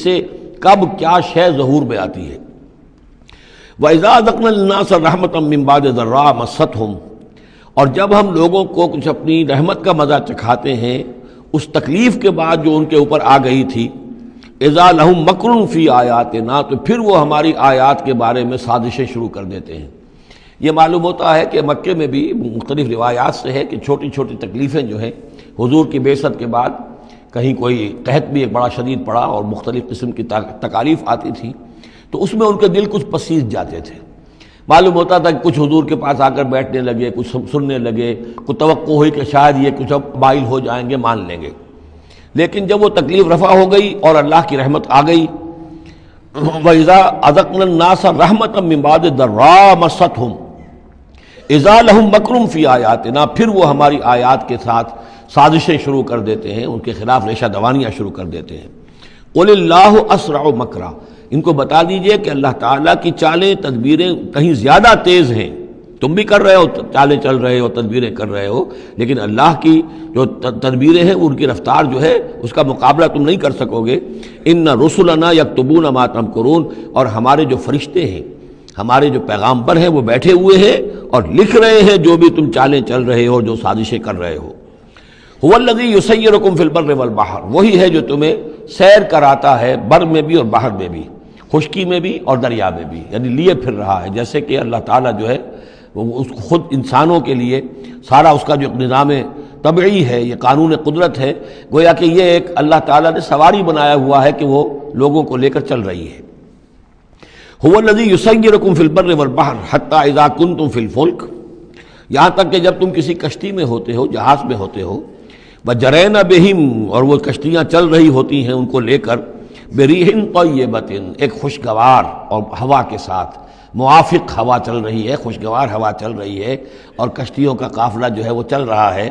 سے کب کیا شے ظہور میں آتی ہے۔ وَإِذَا أَذَقْنَا النَّاسَ رَحْمَةً مِّن بَعْدِ ضَرَّاءٍ مَسَّتْهُمْ، اور جب ہم لوگوں کو کچھ اپنی رحمت کا مزہ چکھاتے ہیں اس تکلیف کے بعد جو ان کے اوپر آ گئی تھی، اِذَا لَهُم مَكْرٌ فِي آیَاتِنَا، تو پھر وہ ہماری آیات کے بارے میں سازشیں شروع کر دیتے ہیں۔ یہ معلوم ہوتا ہے کہ مکے میں بھی مختلف روایات سے ہے کہ چھوٹی چھوٹی تکلیفیں جو ہیں حضور کی بعثت کے بعد، کہیں کوئی قحط بھی ایک بڑا شدید پڑا اور مختلف قسم کی تکالیف آتی تھی، تو اس میں ان کے دل کچھ پسیج جاتے تھے۔ معلوم ہوتا تھا کہ کچھ حضور کے پاس آ کر بیٹھنے لگے، کچھ سننے لگے، کوئی توقع ہوئی کہ شاید یہ کچھ اب مائل ہو جائیں گے، مان لیں گے۔ لیکن جب وہ تکلیف رفع ہو گئی اور اللہ کی رحمت آ گئی، وَإِذَا أَذَقْنَا النَّاسَ رَحْمَةً مِّن بَعْدِ ضَرَّاءٍ مَسَّتْهُمْ اِذَا لَهُم مَكْرٌ فِي آیَاتِنَا، پھر وہ ہماری آیات کے ساتھ سازشیں شروع کر دیتے ہیں، ان کے خلاف ریشہ دوانیاں شروع کر دیتے ہیں۔ قُلِ اللَّهُ أَسْرَعُ مَكْرًا، ان کو بتا دیجئے کہ اللہ تعالیٰ کی چالیں تدبیریں کہیں زیادہ تیز ہیں۔ تم بھی کر رہے ہو، چالیں چل رہے ہو، تدبیریں کر رہے ہو، لیکن اللہ کی جو تدبیریں ہیں ان کی رفتار جو ہے اس کا مقابلہ تم نہیں کر سکو گے۔ إِنَّ رُسُلَنَا يَكْتُبُونَ مَا تَمْكُرُونَ، اور ہمارے جو فرشتے ہیں، ہمارے جو پیغامبر ہیں، وہ بیٹھے ہوئے ہیں اور لکھ رہے ہیں جو بھی تم چالیں چل رہے ہو، جو سازشیں کر رہے ہو۔ هُوَ الَّذِي يُسَيِّرُكُمْ فِي الْبَرِّ وَالْبَحْرِ، وہی ہے جو تمہیں سیر کراتا ہے بر میں بھی اور بحر میں بھی، خشکی میں بھی اور دریا میں بھی، یعنی لیے پھر رہا ہے۔ جیسے کہ اللہ تعالیٰ جو ہے وہ اس خود انسانوں کے لیے سارا اس کا جو نظام طبعی ہے، یہ قانون قدرت ہے، گویا کہ یہ ایک اللہ تعالیٰ نے سواری بنایا ہوا ہے کہ وہ لوگوں کو لے کر چل رہی ہے۔ هُوَ الَّذِي يُسَيِّرُكُمْ فِي الْبَرِّ وَالْبَحْرِ حَتَّى إِذَا كُنتُمْ فِي الْفُلْكِ، یہاں تک کہ جب تم کسی کشتی میں ہوتے ہو، جہاز میں ہوتے ہو، وَجَرَيْنَ بِهِمْ، اور وہ کشتیاں چل رہی ہوتی ہیں ان کو لے کر، بِرِيحٍ طَيِّبَةٍ، ایک خوشگوار اور ہوا کے ساتھ، موافق ہوا چل رہی ہے، خوشگوار ہوا چل رہی ہے، اور کشتیوں کا قافلہ جو ہے وہ چل رہا ہے۔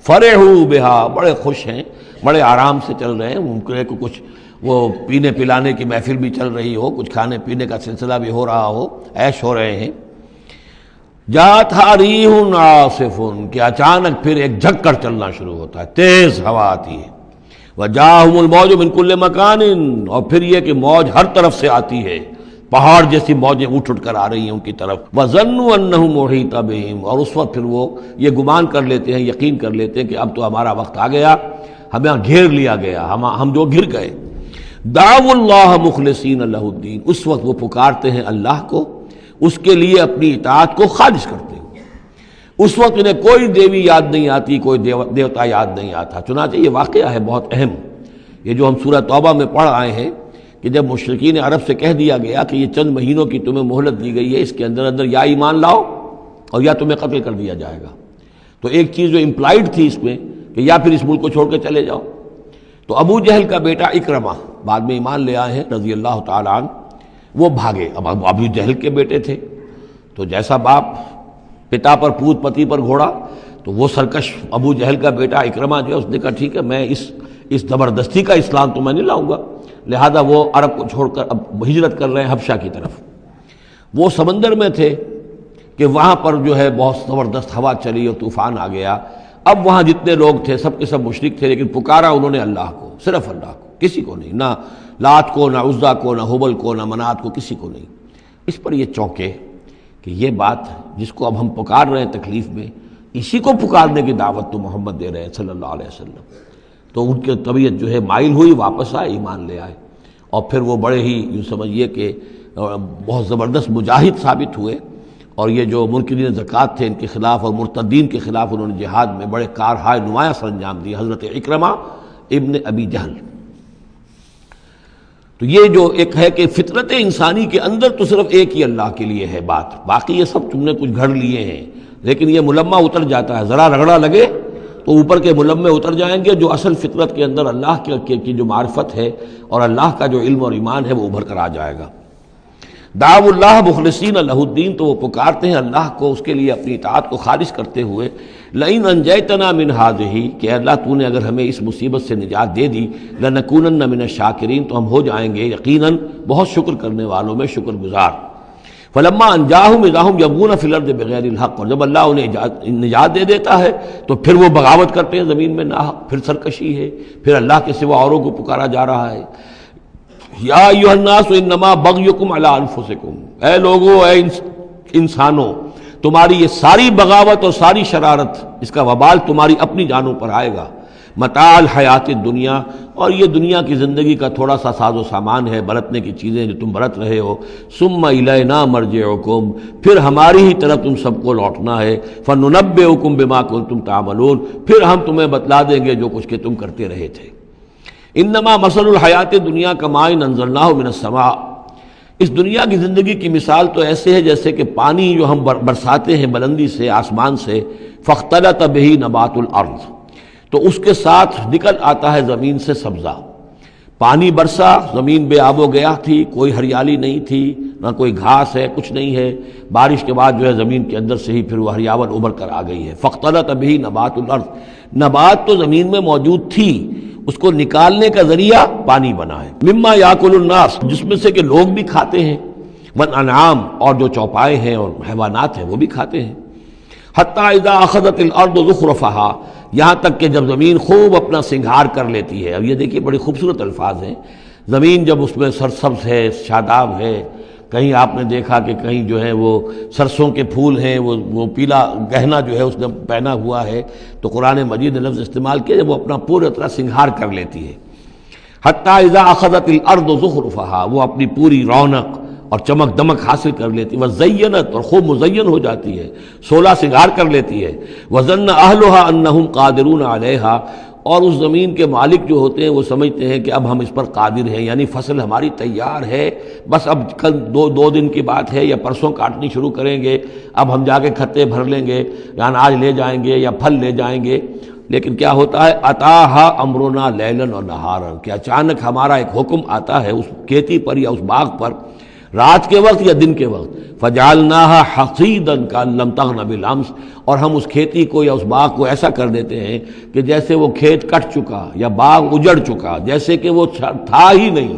فَرِحُوا بِهَا، بڑے خوش ہیں، بڑے آرام سے چل رہے ہیں، ممکن ہے کہ کچھ وہ پینے پلانے کی محفل بھی چل رہی ہو، کچھ کھانے پینے کا سلسلہ بھی ہو رہا ہو، عیش ہو رہے ہیں۔ جَاءَتْهَا رِيحٌ عَاصِفٌ، کہ اچانک پھر ایک جھکڑ چلنا شروع ہوتا ہے، تیز ہوا آتی ہے۔ وَجَاءَهُمُ الْمَوْجُ مِنْ كُلِّ مَكَانٍ، اور پھر یہ کہ موج ہر طرف سے آتی ہے، پہاڑ جیسی موجیں اٹھ کر آ رہی ہیں ان کی طرف۔ وَظَنُّوا أَنَّهُ مُحِيطٌ بِهِمْ، اور اس وقت پھر وہ یہ گمان کر لیتے ہیں، یقین کر لیتے ہیں کہ اب تو ہمارا وقت آ گیا، ہمیں گھیر لیا گیا، ہم جو گر گئے۔ دعوا اللہ مخلصین لہ الدین، اس وقت وہ پکارتے ہیں اللہ کو، اس کے لیے اپنی اطاعت کو خالص کرتے ہوئے۔ اس وقت انہیں کوئی دیوی یاد نہیں آتی، کوئی دیوتا یاد نہیں آتا۔ چنانچہ یہ واقعہ ہے بہت اہم، یہ جو ہم سورہ توبہ میں پڑھ آئے ہیں کہ جب مشرکین عرب سے کہہ دیا گیا کہ یہ چند مہینوں کی تمہیں مہلت دی گئی ہے، اس کے اندر اندر یا ایمان لاؤ اور یا تمہیں قتل کر دیا جائے گا، تو ایک چیز جو امپلائڈ تھی اس میں کہ یا پھر اس ملک کو چھوڑ کے چلے جاؤ۔ تو ابو جہل کا بیٹا اکرمہ بعد میں ایمان لے آئے ہیں رضی اللہ تعالیٰ عنہ، وہ بھاگے۔ اب ابو جہل کے بیٹے تھے تو جیسا باپ پتا پر پوت پتی پر گھوڑا، تو وہ سرکش ابو جہل کا بیٹا اکرمہ جو ہے اس نے کہا ٹھیک ہے، میں اس زبردستی کا اسلام تو میں نہیں لاؤں گا، لہذا وہ عرب کو چھوڑ کر اب ہجرت کر رہے ہیں حبشہ کی طرف۔ وہ سمندر میں تھے کہ وہاں پر جو ہے بہت زبردست ہوا چلی اور طوفان آ گیا۔ اب وہاں جتنے لوگ تھے سب کے سب مشرک تھے، لیکن پکارا انہوں نے اللہ کو، صرف اللہ کو، کسی کو نہیں، نہ لات کو، نہ عزا کو، نہ حبل کو، نہ منات کو، کسی کو نہیں۔ اس پر یہ چونکے کہ یہ بات جس کو اب ہم پکار رہے ہیں تکلیف میں، اسی کو پکارنے کی دعوت تو محمد دے رہے ہیں صلی اللہ علیہ وسلم۔ تو ان کی طبیعت جو ہے مائل ہوئی، واپس آئے، ایمان لے آئے، اور پھر وہ بڑے ہی یوں سمجھیے کہ بہت زبردست مجاہد ثابت ہوئے، اور یہ جو منکرین زکوٰۃ تھے ان کے خلاف اور مرتدین کے خلاف انہوں نے جہاد میں بڑے کارہائے نمایاں سر انجام دیے، حضرت اکرمہ ابن ابی جہل۔ تو یہ جو ایک ہے کہ فطرت انسانی کے اندر تو صرف ایک ہی اللہ کے لیے ہے بات، باقی یہ سب تم نے کچھ گھڑ لیے ہیں، لیکن یہ ملمہ اتر جاتا ہے، ذرا رگڑا لگے تو اوپر کے ملمے اتر جائیں گے، جو اصل فطرت کے اندر اللہ کی جو معرفت ہے اور اللہ کا جو علم اور ایمان ہے وہ ابھر کر آ جائے گا۔ دعوا اللہ مخلصین لہ الدین، تو وہ پکارتے ہیں اللہ کو اس کے لیے اپنی اطاعت کو خالص کرتے ہوئے۔ لئن انجیتنا من ہذہ، کہ اللہ تو نے اگر ہمیں اس مصیبت سے نجات دے دی، لنکونن من الشاکرین، تو ہم ہو جائیں گے یقیناً بہت شکر کرنے والوں میں شکر گزار۔ فلما انجاہم اذا ہم یبغون فی الارض بغیر الحق، اور جب اللہ انہیں نجات دے دیتا ہے تو پھر وہ بغاوت کرتے ہیں زمین میں ناحق، پھر سرکشی ہے، پھر اللہ کے سوا اوروں کو پکارا جا رہا ہے۔ یا ایھا الناس انما بغیکم علی انفسکم، اے لوگو، اے انسانوں، تمہاری یہ ساری بغاوت اور ساری شرارت، اس کا وبال تمہاری اپنی جانوں پر آئے گا۔ متاع الحیات الدنیا، اور یہ دنیا کی زندگی کا تھوڑا سا ساز و سامان ہے، برتنے کی چیزیں جو تم برت رہے ہو۔ ثم الینا مرجعکم، پھر ہماری ہی طرف تم سب کو لوٹنا ہے۔ فننبئکم بما کنتم تعملون، پھر ہم تمہیں بتلا دیں گے جو کچھ کہ تم کرتے رہے تھے۔ انما مثل الحیات دنیا کماء انزلناہ من السماء، اس دنیا کی زندگی کی مثال تو ایسے ہے جیسے کہ پانی جو ہم برساتے ہیں بلندی سے آسمان سے، فاختلط بہ نبات الارض، تو اس کے ساتھ نکل آتا ہے زمین سے سبزہ۔ پانی برسا، زمین بے آب و گیا تھی، کوئی ہریالی نہیں تھی، نہ کوئی گھاس ہے، کچھ نہیں ہے۔ بارش کے بعد جو ہے زمین کے اندر سے ہی پھر وہ ہریاول ابھر کر آ گئی ہے۔ فاختلط بہ نبات الارض، نبات تو زمین میں موجود تھی، اس کو نکالنے کا ذریعہ پانی بنا ہے۔ مما یاکل الناس، جس میں سے کہ لوگ بھی کھاتے ہیں، والانعام، اور جو چوپائے ہیں اور حیوانات ہیں وہ بھی کھاتے ہیں۔ حتی اذا اخذت الارض زخرفها، یہاں تک کہ جب زمین خوب اپنا سنگھار کر لیتی ہے۔ اب یہ دیکھیے بڑی خوبصورت الفاظ ہیں، زمین جب اس میں سرسبز ہے، شاداب ہے، کہیں آپ نے دیکھا کہ کہیں جو ہے وہ سرسوں کے پھول ہیں، وہ پیلا گہنا جو ہے اس نے پہنا ہوا ہے، تو قرآن مجید نے لفظ استعمال کیا جب وہ اپنا پورا طرح سنگھار کر لیتی ہے۔ حتی اذا اخذت الارض زخرفها، وہ اپنی پوری رونق اور چمک دمک حاصل کر لیتی ہے، وزینت، اور خوب مزین ہو جاتی ہے، سولہ سنگھار کر لیتی ہے۔ وظن اہلها انہم قادرون علیہا، اور اس زمین کے مالک جو ہوتے ہیں وہ سمجھتے ہیں کہ اب ہم اس پر قادر ہیں، یعنی فصل ہماری تیار ہے، بس اب کل دو دن کی بات ہے یا پرسوں کاٹنی شروع کریں گے، اب ہم جا کے کھتے بھر لیں گے، یا اناج لے جائیں گے یا پھل لے جائیں گے۔ لیکن کیا ہوتا ہے، اتاہا امرنا لیلا و نہارا، کہ اچانک ہمارا ایک حکم آتا ہے اس کھیتی پر یا اس باغ پر، رات کے وقت یا دن کے وقت، فجعلناها حصیدا کأن لم تغن بالامس، اور ہم اس کھیتی کو یا اس باغ کو ایسا کر دیتے ہیں کہ جیسے وہ کھیت کٹ چکا یا باغ اجڑ چکا، جیسے کہ وہ تھا ہی نہیں۔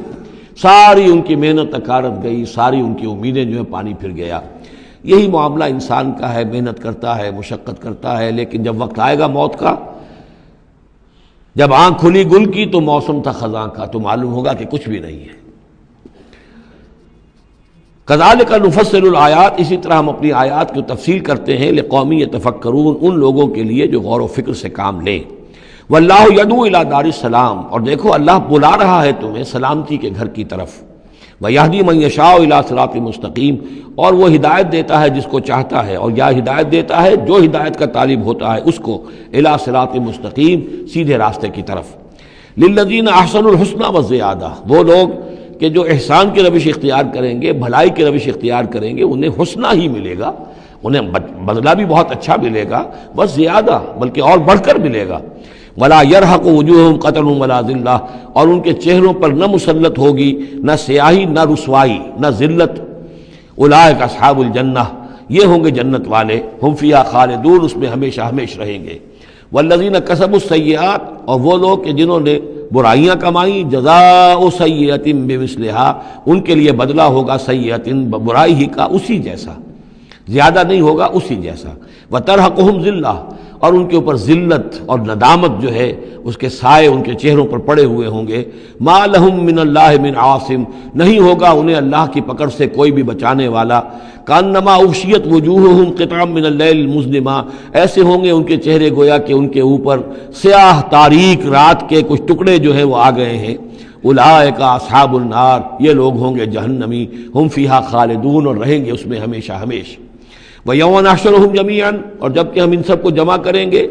ساری ان کی محنت اکارت گئی، ساری ان کی امیدیں جو ہے پانی پھر گیا۔ یہی معاملہ انسان کا ہے، محنت کرتا ہے، مشقت کرتا ہے، لیکن جب وقت آئے گا موت کا، جب آنکھ کھلی گل کی تو موسم تھا خزاں کا، تو معلوم ہوگا کہ کچھ بھی نہیں ہے۔ کذالک نفصل الآیات، اسی طرح ہم اپنی آیات کی تفصیل کرتے ہیں، لقوم یتفکرون، ان لوگوں کے لیے جو غور و فکر سے کام لیں۔ واللہ یدعو الی دار السلام، اور دیکھو اللہ بلا رہا ہے تمہیں سلامتی کے گھر کی طرف۔ ویہدی من یشاء الی صراط مستقیم، اور وہ ہدایت دیتا ہے جس کو چاہتا ہے، اور یا ہدایت دیتا ہے جو ہدایت کا طالب ہوتا ہے اس کو، الی صراط مستقیم، سیدھے راستے کی طرف۔ للذین احسنوا الحسنی وزیادہ، وہ لوگ کہ جو احسان کی روش اختیار کریں گے، بھلائی کی روش اختیار کریں گے، انہیں حسنہ ہی ملے گا، انہیں بدلہ بھی بہت اچھا ملے گا، بس زیادہ بلکہ اور بڑھ کر ملے گا۔ ولا يرهق وجوههم قتر ولا ذلہ، اور ان کے چہروں پر نہ مسلط ہوگی نہ سیاہی نہ رسوائی نہ ذلت۔ اولئک اصحاب الجنہ، یہ ہوں گے جنت والے، ہم فیہا خالدون، اس میں ہمیشہ ہمیشہ رہیں گے۔ والذین کسبوا السیئات، اور وہ لوگ کہ جنہوں نے برائیاں کمائیں، جزاء سیئۃ بمثلہا، ان کے لیے بدلہ ہوگا سیئۃ، برائی ہی کا اسی جیسا، زیادہ نہیں ہوگا، اسی جیسا۔ وترہقہم ذلہ، اور ان کے اوپر ذلت اور ندامت جو ہے اس کے سائے ان کے چہروں پر پڑے ہوئے ہوں گے۔ ما لہم من اللہ من عاصم، نہیں ہوگا انہیں اللہ کی پکڑ سے کوئی بھی بچانے والا۔ کانما اغشیت وجوہہم قطعا من اللیل المظلمہ، ایسے ہوں گے ان کے چہرے گویا کہ ان کے اوپر سیاہ تاریک رات کے کچھ ٹکڑے جو ہیں وہ آ گئے ہیں۔ اولئک اصحاب النار، یہ لوگ ہوں گے جہنمی، ہم فیہا خالدون، اور رہیں گے اس میں ہمیشہ ہمیشہ۔ وَيَوْمَ نَحْشُرُهُمْ جَمِيعًا، اور جب کہ ہم ان سب کو جمع کریں گے،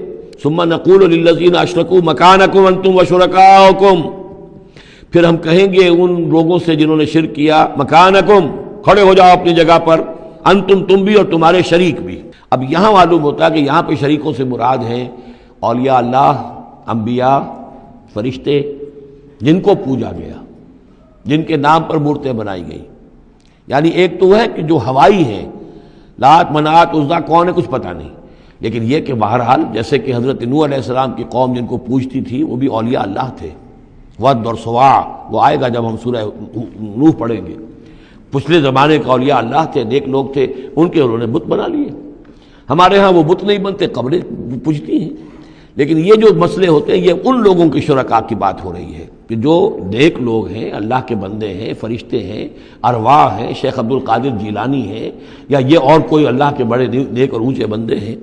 ثُمَّ نَقُولُ لِلَّذِينَ أَشْرَكُوا مَكَانَكُمْ أَنْتُمْ وَشُرَكَاؤُكُمْ، پھر ہم کہیں گے ان لوگوں سے جنہوں نے شرک کیا، مکانکم، کھڑے ہو جاؤ اپنی جگہ پر، انتم، تم بھی اور تمہارے شریک بھی۔ اب یہاں معلوم ہوتا ہے کہ یہاں پہ شریکوں سے مراد ہیں اولیاء اللہ، انبیاء، فرشتے، جن کو پوجا گیا، جن کے نام پر مورتیں بنائی گئی۔ یعنی ایک تو ہے کہ جو ہوائی ہیں، لات، منات، عزا کون ہے کچھ پتہ نہیں، لیکن یہ کہ بہرحال جیسے کہ حضرت نوح علیہ السلام کی قوم جن کو پوجتی تھی وہ بھی اولیاء اللہ تھے۔ ود اور سواع، وہ آئے گا جب ہم سورہ نوح پڑھیں گے، پچھلے زمانے کے اولیاء اللہ تھے، نیک لوگ تھے، ان کے انہوں نے بت بنا لیے۔ ہمارے ہاں وہ بت نہیں بنتے، قبریں پوجتی ہیں، لیکن یہ جو مسئلے ہوتے ہیں یہ ان لوگوں کے شرکاء کی بات ہو رہی ہے کہ جو نیک لوگ ہیں، اللہ کے بندے ہیں، فرشتے ہیں، ارواح ہیں، شیخ عبد القادر جیلانی ہیں، یا یہ اور کوئی اللہ کے بڑے نیک اور اونچے بندے ہیں،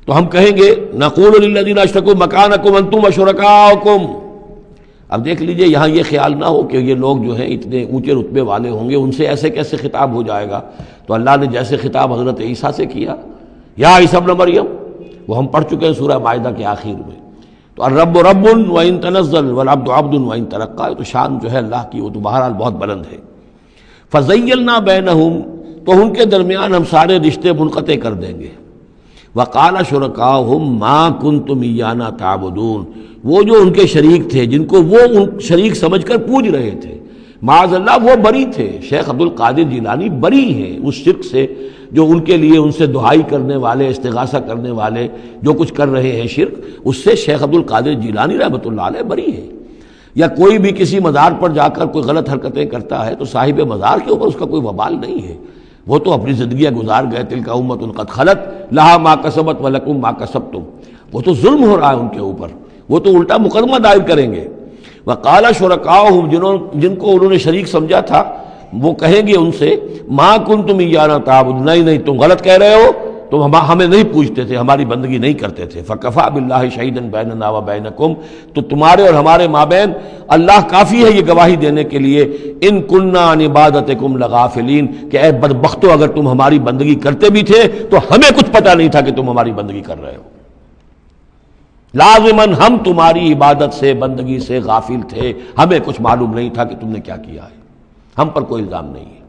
تو ہم کہیں گے نقول للذین اشرکوا مکانکم انتم وشرکاؤکم۔ اب دیکھ لیجئے یہاں یہ خیال نہ ہو کہ یہ لوگ جو ہیں اتنے اونچے رتبے والے ہوں گے، ان سے ایسے کیسے خطاب ہو جائے گا؟ تو اللہ نے جیسے خطاب حضرت عیسیٰ سے کیا، یا عیسیٰ ابن مریم، وہ ہم پڑھ چکے ہیں سورہ مائدہ کے آخر میں۔ تو الرب رب وان تنزل والعبد عبد وان ترقى، تو شان جو ہے اللہ کی وہ تو بہرحال بہت بلند ہے۔ فزیلنا بینہم، تو ان کے درمیان ہم سارے رشتے منقطع کر دیں گے۔ وقال شرکاؤہم ما کنتم ایانا تعبدون، وہ جو ان کے شریک تھے جن کو وہ ان شریک سمجھ کر پوج رہے تھے، معاذ اللہ وہ بری تھے، شیخ عبد القادر جیلانی بری ہیں اس شرک سے جو ان کے لیے ان سے دعائی کرنے والے، استغاثہ کرنے والے جو کچھ کر رہے ہیں شرک، اس سے شیخ عبد القادر جیلانی رحمۃ اللہ علیہ بری ہے۔ یا کوئی بھی کسی مزار پر جا کر کوئی غلط حرکتیں کرتا ہے تو صاحب مزار کے اوپر اس کا کوئی وبال نہیں ہے، وہ تو اپنی زندگیاں گزار گئے، تلک امۃ قد خلت لہا ما کسبت ولکم ما کسبتم، وہ تو ظلم ہو رہا ہے ان کے اوپر، وہ تو الٹا مقدمہ دائر کریں گے۔ وقال شرکاؤہم، جن کو انہوں نے شریک سمجھا تھا، وہ کہیں گے ان سے ما کنتم ایانا تعبدون، نہیں تم غلط کہہ رہے ہو، تم ہمیں نہیں پوچھتے تھے، ہماری بندگی نہیں کرتے تھے۔ فکفیٰ باللہ شہیدا بیننا وبینکم، تو تمہارے اور ہمارے مابین اللہ کافی ہے یہ گواہی دینے کے لیے، ان کننا عن عبادتکم لغافلین، کہ اے بدبختو اگر تم ہماری بندگی کرتے بھی تھے تو ہمیں کچھ پتہ نہیں تھا کہ تم ہماری بندگی کر رہے ہو، لازماً ہم تمہاری عبادت سے بندگی سے غافل تھے، ہمیں کچھ معلوم نہیں تھا کہ تم نے کیا کیا ہے، ہم پر کوئی الزام نہیں ہے،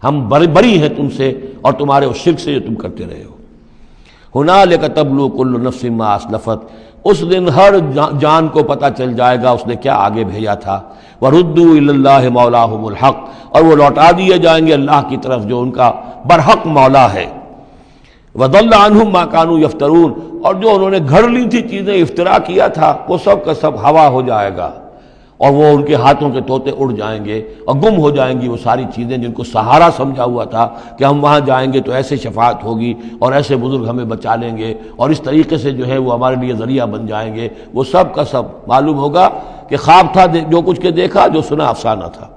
ہم بری ہیں تم سے اور تمہارے اس شرک سے جو تم کرتے رہے ہو۔ ہنالک تبلو کل نفس ما اسلفت، اس دن ہر جان کو پتہ چل جائے گا اس نے کیا آگے بھیجا تھا۔ وردوا الی اللہ مولاہم الحق، اور وہ لوٹا دیے جائیں گے اللہ کی طرف جو ان کا برحق مولا ہے۔ وضل عنہم ما کانوا یفترون، اور جو انہوں نے گھڑ لی تھی چیزیں، افترا کیا تھا، وہ سب کا سب ہوا ہو جائے گا، اور وہ ان کے ہاتھوں کے طوطے اڑ جائیں گے اور گم ہو جائیں گی وہ ساری چیزیں جن کو سہارا سمجھا ہوا تھا کہ ہم وہاں جائیں گے تو ایسے شفاعت ہوگی اور ایسے بزرگ ہمیں بچا لیں گے اور اس طریقے سے جو ہے وہ ہمارے لیے ذریعہ بن جائیں گے، وہ سب کا سب معلوم ہوگا کہ خواب تھا جو کچھ کے دیکھا، جو سنا افسانہ تھا۔